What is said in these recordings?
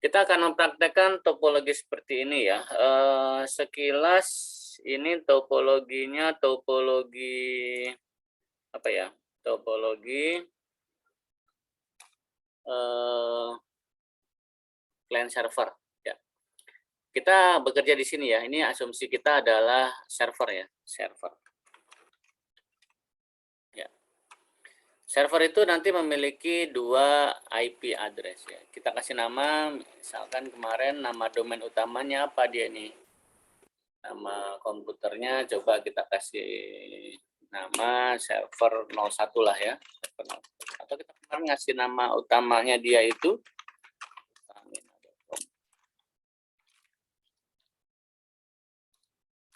Kita akan mempraktekkan topologi seperti ini ya. Sekilas ini topologinya topologi apa ya? Topologi client server ya. Kita bekerja di sini ya. Ini asumsi kita adalah server ya, server. Ya. Server itu nanti memiliki 2 IP address ya. Kita kasih nama, misalkan kemarin nama domain utamanya apa dia nih? Nama komputernya coba kita kasih nama server 01 lah ya. Atau kita kemarin ngasih nama utamanya dia itu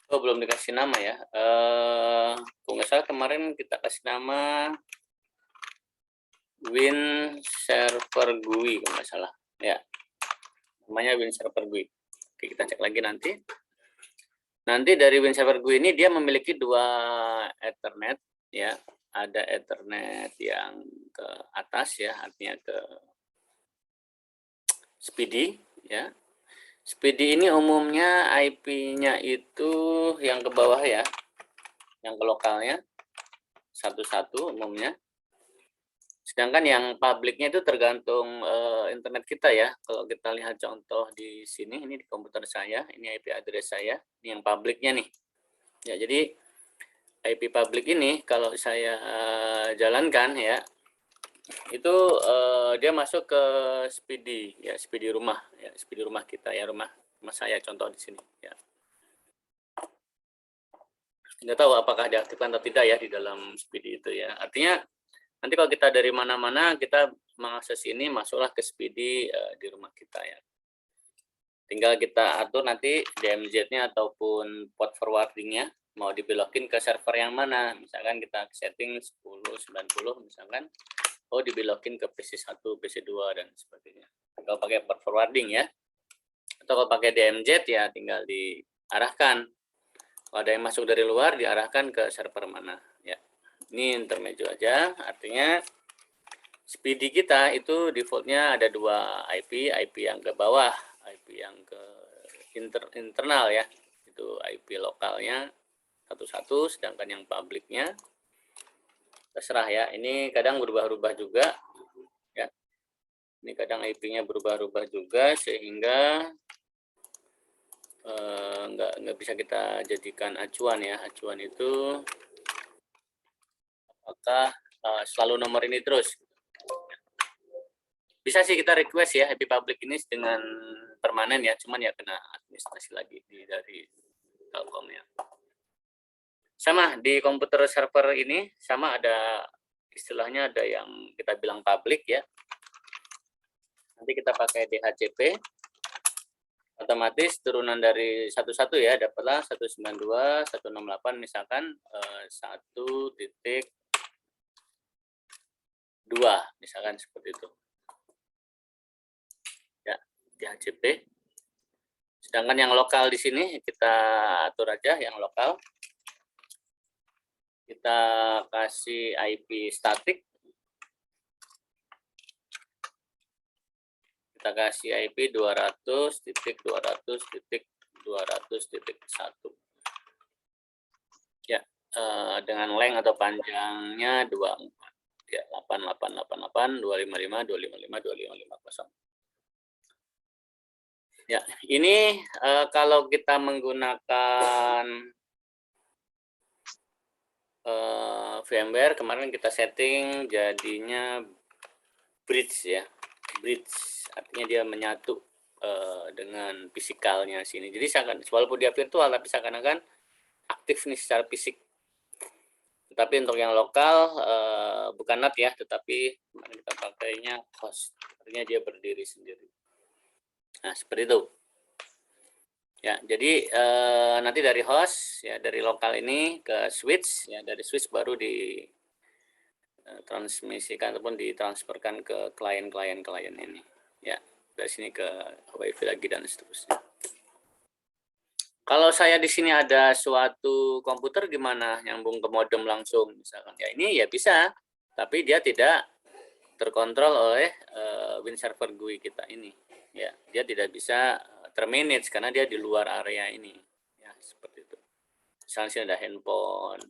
oh, belum dikasih nama ya. Kalau nggak salah kemarin kita kasih nama Win Server GUI kalau nggak salah. Ya, namanya Win Server GUI. Oke, kita cek lagi nanti. Nanti dari Win Server GUI ini dia memiliki 2 Ethernet ya. Ada Ethernet yang ke atas ya, artinya ke Speedy ya. Speedy ini umumnya IP-nya itu yang ke bawah ya, yang ke lokalnya 11 umumnya. Sedangkan yang publiknya itu tergantung internet kita ya. Kalau kita lihat contoh di sini, ini di komputer saya, ini IP address saya, ini yang publiknya nih. Ya, jadi IP publik ini kalau saya jalankan ya, itu dia masuk ke Speedy ya, Speedy rumah ya, Speedy rumah kita ya, rumah saya contoh di sini ya. Nggak tahu apakah diaktifkan atau tidak ya di dalam Speedy itu ya. Artinya nanti kalau kita dari mana-mana kita mengakses ini, masuklah ke Speedy di rumah kita ya. Tinggal kita atur nanti DMZ-nya ataupun port forwarding-nya mau dibelokin ke server yang mana. Misalkan kita setting 1090 misalkan, oh dibelokin ke PC1, PC2 dan sebagainya. Kalau pakai port forwarding ya. Atau kalau pakai DMZ ya tinggal diarahkan. Kalau ada yang masuk dari luar diarahkan ke server mana ya. Ini intermezzo aja, artinya Speedy kita itu defaultnya ada 2 IP, IP yang ke bawah, IP yang ke internal ya, itu IP lokalnya 11, sedangkan yang publiknya terserah ya. Ini kadang berubah-ubah juga ya. Ini kadang IP-nya berubah-ubah juga sehingga nggak bisa kita jadikan acuan ya. Acuan itu apakah selalu nomor ini terus. Bisa sih kita request ya IP public ini dengan permanen ya, cuman ya kena administrasi lagi dari Telkom ya. Sama di komputer server ini sama ada istilahnya, ada yang kita bilang public ya. Nanti kita pakai DHCP, otomatis turunan dari 11 ya, dapatlah 192, 168 misalkan 1.2 misalkan seperti itu. Ya, DHCP. Sedangkan yang lokal di sini kita atur aja yang lokal. Kita kasih IP static. Kita kasih IP 200.200.200.1. Ya, dengan length atau panjangnya 24. Ya, 8888 255 255 2550. Ya, ini kalau kita menggunakan VMware kemarin kita setting jadinya bridge ya, bridge artinya dia menyatu dengan fisikalnya sini. Jadi walaupun dia virtual tapi seakan-akan aktif nih secara fisik. Tetapi untuk yang lokal bukan NAT ya, tetapi kita pakainya host, artinya dia berdiri sendiri. Nah, seperti itu. Ya, jadi nanti dari host ya, dari lokal ini ke switch ya, dari switch baru ditransmisikan ataupun ditransferkan ke klien-klien ini. Ya, dari sini ke WiFi lagi dan seterusnya. Kalau saya di sini ada suatu komputer gimana nyambung ke modem langsung misalkan. Ya ini ya bisa, tapi dia tidak terkontrol oleh Win Server GUI kita ini. Ya, dia tidak bisa termanage karena dia di luar area ini. Ya, seperti itu. Misalnya sini ada handphone,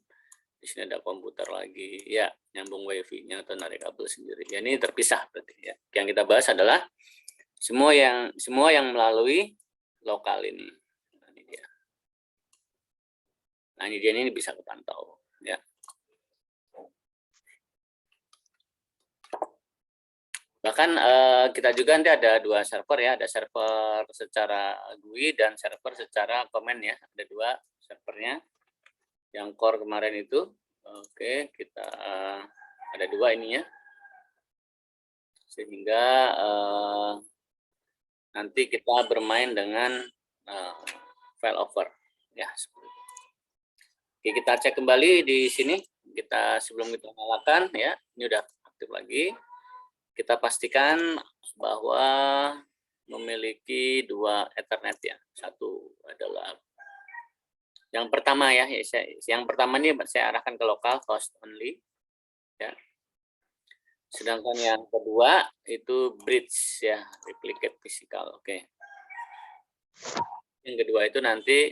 di sini ada komputer lagi, ya nyambung wifi-nya atau narik kabel sendiri. Ya ini terpisah berarti ya. Yang kita bahas adalah semua yang melalui lokal ini. Nah, ini dia. Nah, ini bisa kepantau ya. Bahkan kita juga nanti ada 2 server ya, ada server secara GUI dan server secara komen ya. Ada 2 servernya. Yang core kemarin itu, oke, kita ada 2 ininya. Sehingga nanti kita bermain dengan failover ya. Oke, kita cek kembali di sini. Kita sebelum kita nyalakan ya, ini udah aktif lagi. Kita pastikan bahwa memiliki 2 Ethernet ya. Satu adalah yang pertama ya, yang pertama ini saya arahkan ke lokal host only ya. Sedangkan yang kedua itu bridge ya, replicate physical. Oke. Yang kedua itu nanti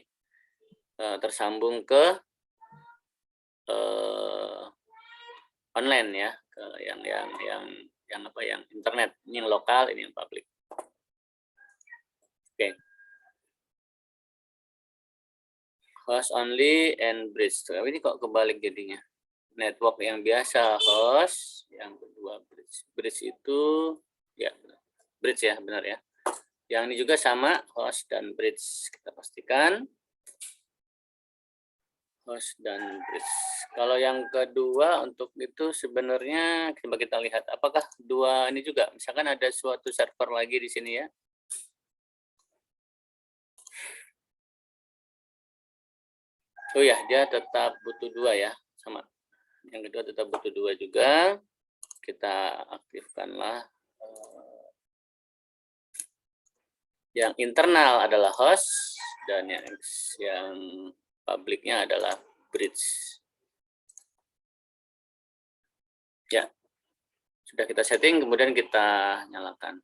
tersambung ke online ya, ke yang internet. Ini yang lokal, ini yang public. Oke. Host only and bridge. Tapi ini kok kebalik jadinya. Network yang biasa host, yang kedua bridge. Bridge itu ya bridge ya, benar ya. Yang ini juga sama host dan bridge. Kita pastikan host dan bridge. Kalau yang kedua untuk itu sebenarnya coba kita lihat apakah 2 ini juga. Misalkan ada suatu server lagi di sini ya. Oh ya, dia tetap butuh 2 ya, sama. Yang kedua tetap butuh 2 juga. Kita aktifkanlah. Yang internal adalah host dan yang publiknya adalah bridge. Ya, sudah kita setting, kemudian kita nyalakan.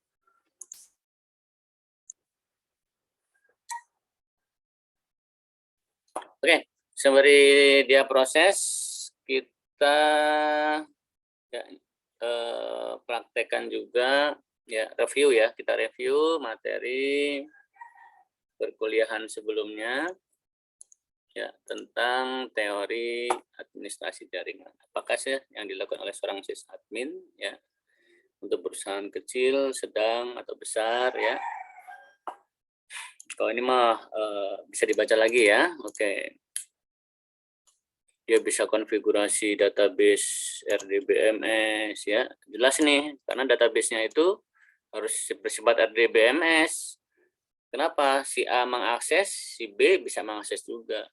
Oke, sembari dia proses, kita ya, praktekkan juga ya, review ya, kita review materi perkuliahan sebelumnya ya tentang teori administrasi jaringan. Apakah sih yang dilakukan oleh seorang sysadmin ya untuk perusahaan kecil, sedang atau besar ya. Kalau ini mah bisa dibaca lagi ya. Oke. Dia bisa konfigurasi database RDBMS ya. Jelas nih, karena database-nya itu harus bersifat RDBMS. Kenapa? Si A mengakses, si B bisa mengakses juga.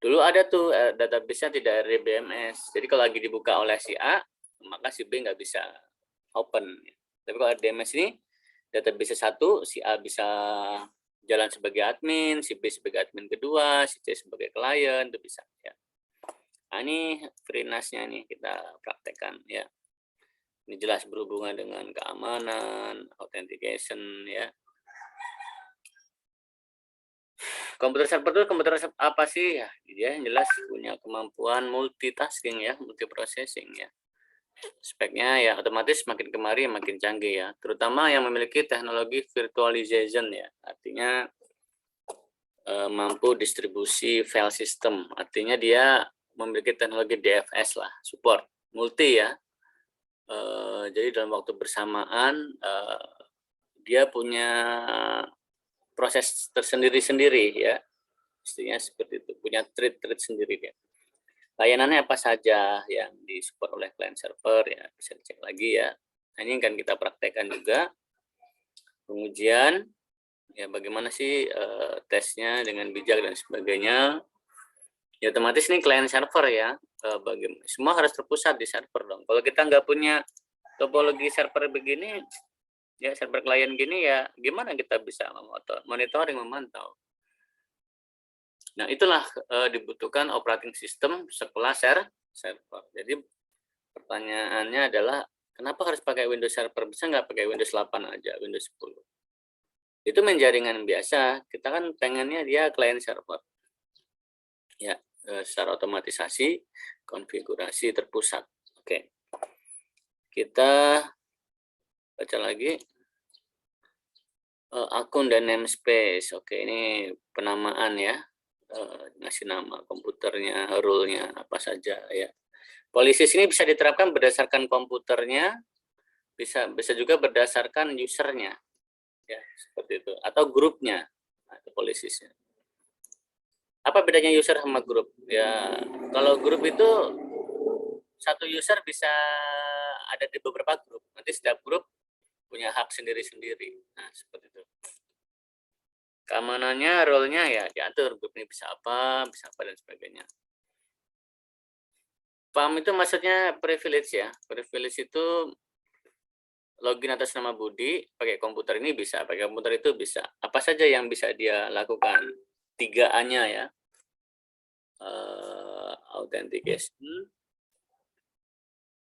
Dulu ada tuh database-nya tidak RDBMS. Jadi kalau lagi dibuka oleh si A, maka si B nggak bisa open. Tapi kalau RDBMS ini, database satu, si A bisa jalan sebagai admin, si B sebagai admin kedua, si C sebagai klien, itu bisa. Ya. Nah, ini FreeNAS-nya nih kita praktekkan ya. Ini jelas berhubungan dengan keamanan, authentication ya. Komputer server itu komputer apa sih ya? Dia jelas punya kemampuan multitasking ya, multiprocessing ya. Speknya ya otomatis makin kemari makin canggih ya, terutama yang memiliki teknologi virtualization ya. Artinya mampu distribusi file system. Artinya dia memiliki teknologi DFS lah, support multi ya. Jadi dalam waktu bersamaan dia punya proses tersendiri-sendiri ya, istinya seperti itu, punya thread sendiri dia. Layanannya apa saja yang disupport oleh client server ya bisa dicek lagi ya. Nah, ini kan kita praktekkan juga pengujian ya, bagaimana sih tesnya dengan bijak dan sebagainya. Ya otomatis ini client server ya, semua harus terpusat di server dong. Kalau kita nggak punya topologi server begini, ya server klien gini ya, gimana kita bisa monitoring, memantau. Nah itulah dibutuhkan operating system sekelas server. Jadi pertanyaannya adalah Kenapa harus pakai Windows Server? Bisa nggak pakai Windows 8 aja, Windows 10? Itu main jaringan biasa. Kita kan pengennya dia client server. Ya, secara otomatisasi, konfigurasi terpusat. Oke. Kita baca lagi. Akun dan namespace. Oke, ini penamaan ya. Ngasih nama komputernya, role-nya, apa saja ya. Policies ini bisa diterapkan berdasarkan komputernya, bisa juga berdasarkan usernya, ya seperti itu, atau grupnya, atau policies-nya. Apa bedanya user sama grup? Ya, kalau grup itu satu user bisa ada di beberapa grup. Nanti setiap grup punya hak sendiri-sendiri. Nah, seperti itu. Keamanannya, role-nya ya diatur, grup ini bisa apa, dan sebagainya. PAM itu maksudnya privilege ya. Privilege itu login atas nama Budi, pakai komputer ini bisa, pakai komputer itu bisa. Apa saja yang bisa dia lakukan? 3A-nya ya. Authentication,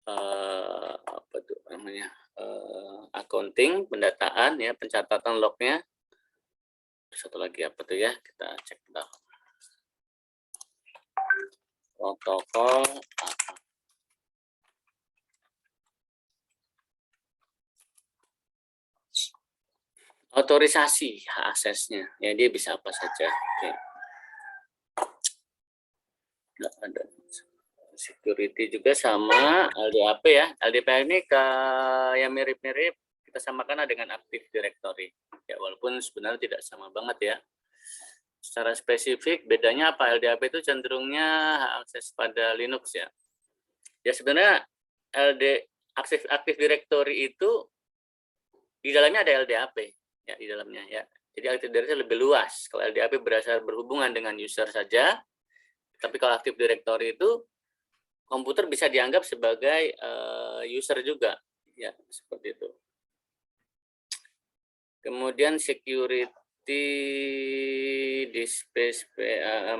apa tuh namanya? Accounting, pendataan ya, pencatatan lognya. Satu lagi apa tuh ya? Kita cek bentar. Protokol otorisasi hak aksesnya ya, dia bisa apa saja. Oke. Nggak ada. Security juga sama LDAP ya. LDAP ini yang mirip-mirip kita samakan dengan Active Directory ya, walaupun sebenarnya tidak sama banget ya. Secara spesifik bedanya apa? LDAP itu cenderungnya hak akses pada Linux ya. Ya sebenarnya Active Directory itu di dalamnya ada LDAP ya, di dalamnya ya. Jadi Active Directory lebih luas. Kalau LDAP berhubungan dengan user saja, tapi kalau Active Directory itu komputer bisa dianggap sebagai user juga ya, seperti itu. Kemudian security di space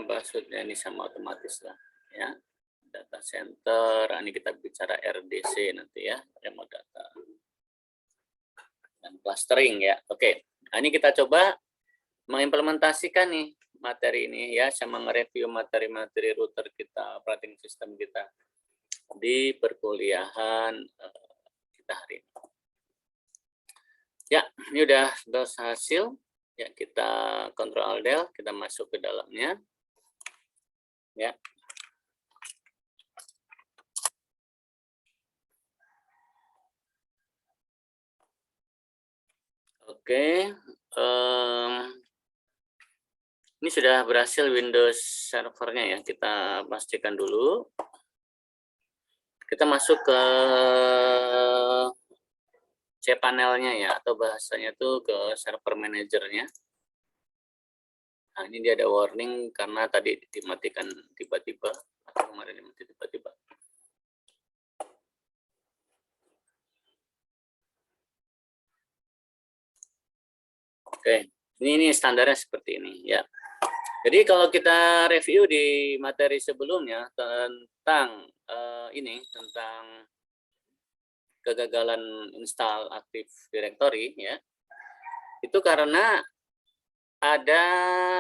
passwordnya ini sama otomatis lah ya. Data center, ini kita bicara RDC nanti ya, remote data dan clustering ya. Oke, ini kita coba mengimplementasikan nih materi ini ya, sama nge-review materi-materi router kita, operating system kita di perkuliahan kita hari ini. Ya, ini udah hasil. Ya, kita Ctrl Alt Del, kita masuk ke dalamnya. Ya. Oke. Ini sudah berhasil Windows servernya ya. Kita pastikan dulu. Kita masuk ke cPanel-nya ya, atau bahasanya tuh ke server manajernya. Nah, ini dia ada warning karena tadi dimatikan tiba-tiba, atau kemarin dimatikan tiba-tiba. Oke, ini standarnya seperti ini ya. Jadi kalau kita review di materi sebelumnya tentang tentang kegagalan install Active Directory ya, itu karena ada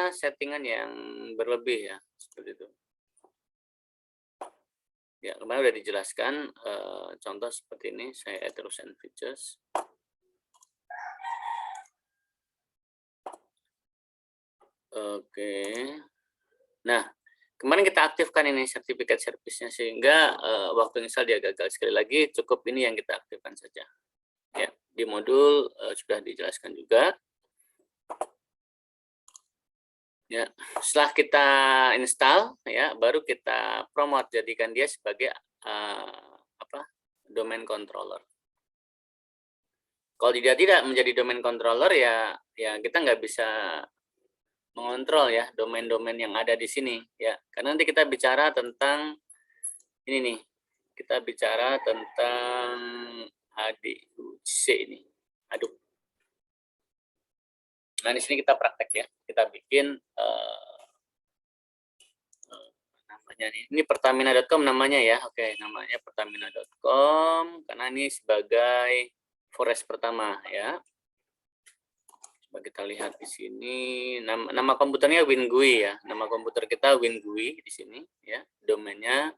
settingan yang berlebih ya, seperti itu. Ya, kemarin udah dijelaskan contoh seperti ini, saya add rules and features. Oke. Nah, kemarin kita aktifkan ini sertifikat service-nya sehingga waktu install dia gagal. Sekali lagi cukup ini yang kita aktifkan saja. Ya, di modul sudah dijelaskan juga. Ya, setelah kita install ya, baru kita promote, jadikan dia sebagai domain controller. Kalau dia tidak menjadi domain controller ya kita nggak bisa mengontrol ya domain-domain yang ada di sini ya, karena nanti kita bicara tentang ini nih, kita bicara tentang ADUC ini, aduk. Nah di sini kita praktek ya, kita bikin namanya nih. Ini pertamina.com namanya ya. Oke, namanya pertamina.com karena ini sebagai forest pertama ya. Coba kita lihat di sini. Nama komputernya WinGui ya. Nama komputer kita WinGui di sini ya. Domainnya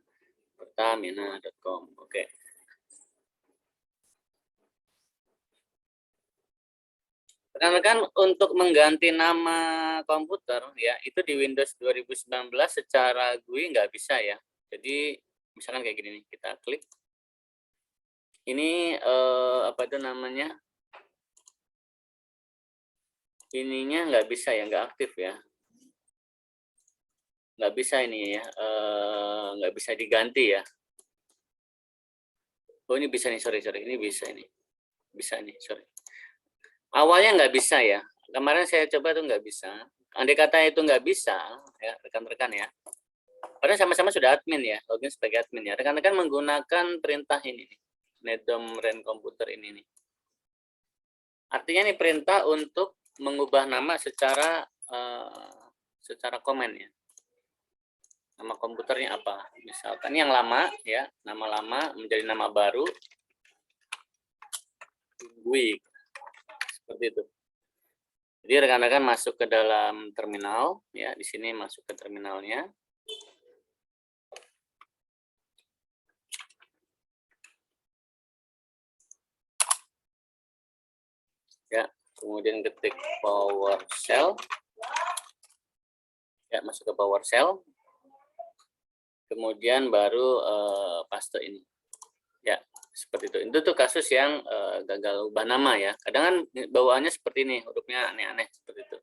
pertamina.com. Oke. Rekan-rekan, untuk mengganti nama komputer ya itu di Windows 2019 secara GUI nggak bisa ya. Jadi misalkan kayak gini nih, kita klik. Ini apa itu namanya? Ininya nggak bisa ya, nggak aktif ya. Nggak bisa ini ya, nggak bisa diganti ya. Oh ini bisa nih, sorry, ini bisa ini. Bisa nih, sorry. Awalnya nggak bisa ya. Kemarin saya coba tuh nggak bisa. Andai kata itu nggak bisa, ya rekan-rekan ya. Padahal sama-sama sudah admin ya, login sebagai admin ya. Rekan-rekan menggunakan perintah ini nih, nedom ren komputer ini nih. Artinya ini perintah untuk mengubah nama secara komen ya. Nama komputernya apa? Misalkan yang lama ya, nama lama menjadi nama baru. GUI. Seperti itu. Jadi rekan-rekan masuk ke dalam terminal ya, di sini masuk ke terminalnya. Ya, kemudian ketik PowerShell. Ya, masuk ke PowerShell. Kemudian baru paste ini. Ya, seperti itu. Itu tuh kasus yang gagal ubah nama ya. Kadang kan bawaannya seperti ini, hurufnya aneh-aneh seperti itu.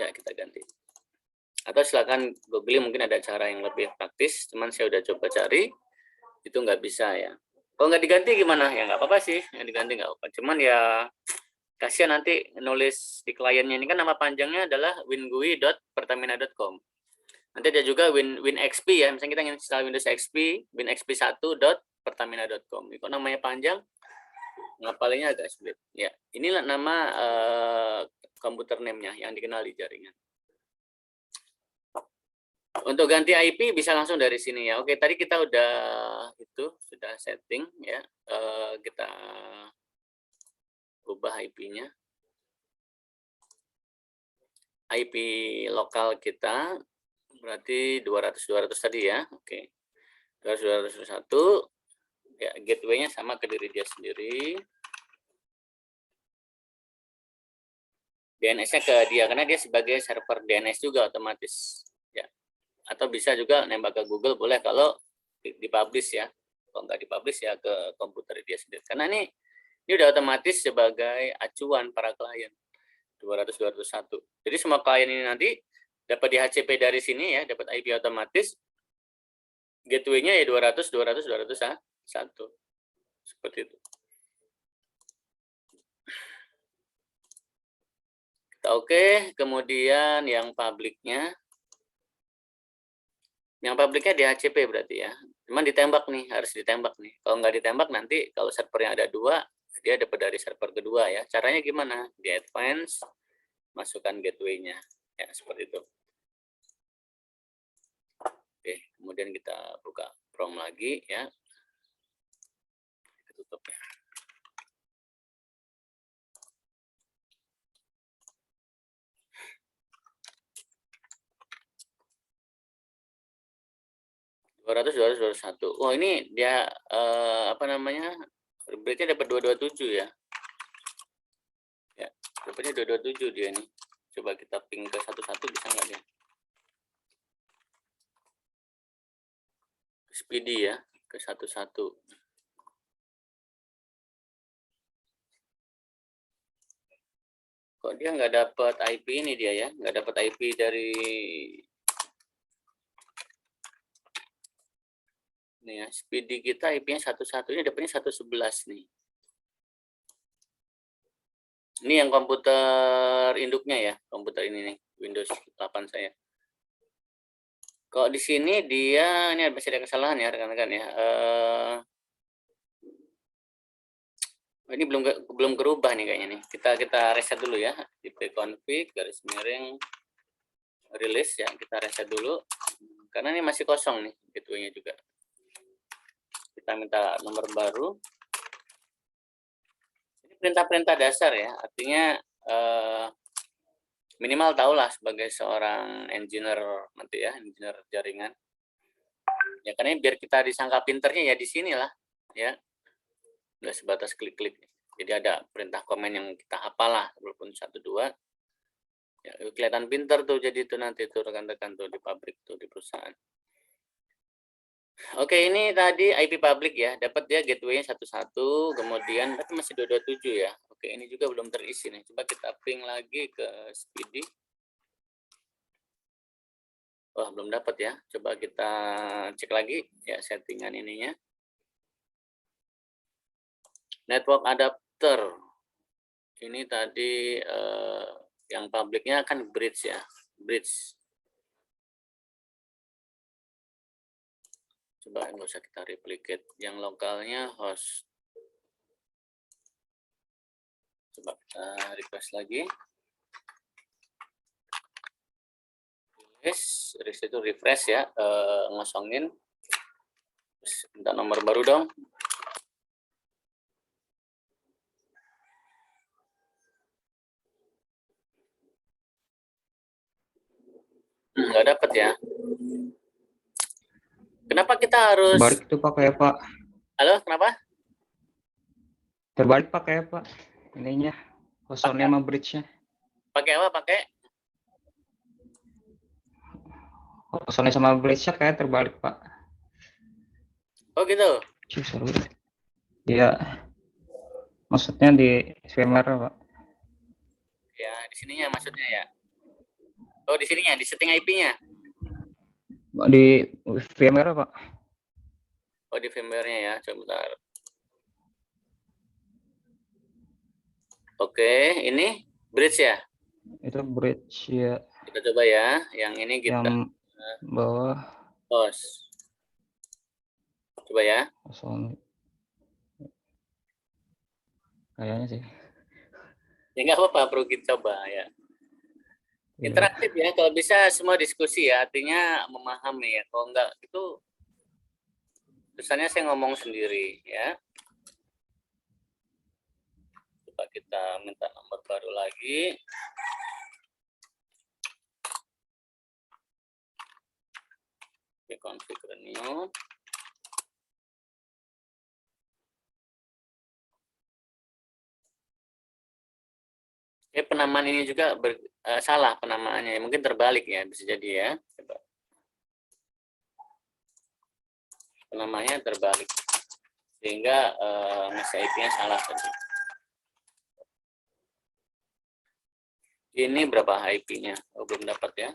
Ya, kita ganti. Atau silakan googling, mungkin ada cara yang lebih praktis. Cuman saya udah coba cari, itu nggak bisa ya. Kalau nggak diganti gimana? Ya nggak apa-apa sih, yang diganti nggak apa-apa. Cuman ya kasihan nanti nulis di kliennya ini kan nama panjangnya adalah wingui.pertamina.com. Nanti ada juga WinXP ya, misalnya kita ingin install Windows XP, winxp1.pertamina.com. Kok namanya panjang? Ngapalinnya agak sulit. Ya, inilah nama komputer name-nya yang dikenal di jaringan. Untuk ganti IP bisa langsung dari sini ya. Oke, tadi kita sudah setting ya. Kita ubah IP-nya. IP lokal kita berarti 200 tadi ya. Oke. 200 ya, gateway-nya sama ke diri dia sendiri. DNS-nya ke dia karena dia sebagai server DNS juga otomatis ya. Atau bisa juga nembak ke Google boleh kalau dipublish ya. Kalau nggak dipublish ya ke komputer dia sendiri. Karena ini udah otomatis sebagai acuan para klien 200.201. Jadi semua klien ini nanti dapat di HCP dari sini ya, dapat IP otomatis. Gateway-nya ya 200.200.201. Seperti itu. Oke, kemudian yang publiknya. Yang publiknya di HCP berarti ya. Cuman ditembak nih, harus ditembak nih. Kalau nggak ditembak nanti kalau servernya ada 2, dia dapat dari server kedua ya. Caranya gimana? Di advance, masukkan gateway-nya. Ya, seperti itu. Oke, kemudian kita buka Chrome lagi ya. Kita tutup ya. Oh ini dia apa namanya? Berarti dapat 227 ya. Ya, dapatnya 227 dia nih. Coba kita ping ke 11 bisa nggak dia? Speedy ya, ke 11. Kok dia nggak dapat IP ini dia ya? Nggak dapat IP dari nih ya, Speedy kita IP-nya 11, ini dapatnya 111 nih. Ini yang komputer induknya ya, komputer ini nih, Windows 8 saya. Kok di sini dia ini masih ada kesalahan ya rekan-rekan ya. Ini belum berubah nih kayaknya nih. Kita reset dulu ya. Di config _release ya, kita reset dulu. karena ini masih kosong nih gateway-nya juga. Kita minta nomor baru. Ini perintah-perintah dasar ya, artinya minimal tahulah sebagai seorang engineer nanti ya, engineer jaringan. Ya karena biar kita disangka pinternya ya di sinilah ya, nggak sebatas klik-klik. Jadi ada perintah komen yang kita hafal lah, walaupun 1, 2. Ya, kelihatan pinter tuh jadi itu nanti tuh rekan-rekan tuh di pabrik tuh di perusahaan. Oke, ini tadi IP public ya, dapat dia gateway-nya 1, kemudian tapi masih 227 ya. Oke, ini juga belum terisi nih. Coba kita ping lagi ke Speedy. Wah, belum dapat ya. Coba kita cek lagi ya settingan ininya. Network adapter. Ini tadi yang publiknya kan bridge ya, bridge. Coba nggak usah kita replicate. Yang lokalnya host. Coba kita request lagi. Refresh itu refresh ya, ngosongin. Terus minta nomor baru dong. Nggak dapat ya. Kenapa kita harus terbalik itu pakai Pak? Halo, kenapa? Terbalik pakai Pak? Ininya kosongnya sama bridge-nya. Pakai apa? Pakai Kosongnya sama bridge-nya kayak terbalik Pak. Oh gitu. Seru. Iya. Maksudnya di firmware Pak. Ya, di sininya maksudnya ya. Oh, di sininya, di setting IP-nya. Di firmware Pak. Oh, di firmware-nya ya. Coba bentar. Oke, ini bridge ya. Itu bridge ya. Kita coba ya. Yang ini kita Yang bawah host. Coba ya. kosong. Kayaknya sih. Ya nggak apa-apa, perlu kita coba ya. Interaktif ya, kalau bisa semua diskusi ya, artinya memahami ya. Kalau enggak itu kesannya saya ngomong sendiri ya. Coba kita minta nomor baru lagi. Oke, configure new. Penamaan ini juga salah penamaannya, mungkin terbalik ya, bisa jadi ya. Coba. Penamanya terbalik, sehingga masa IP-nya salah tadi. Ini berapa IP-nya? Oh, belum dapat ya.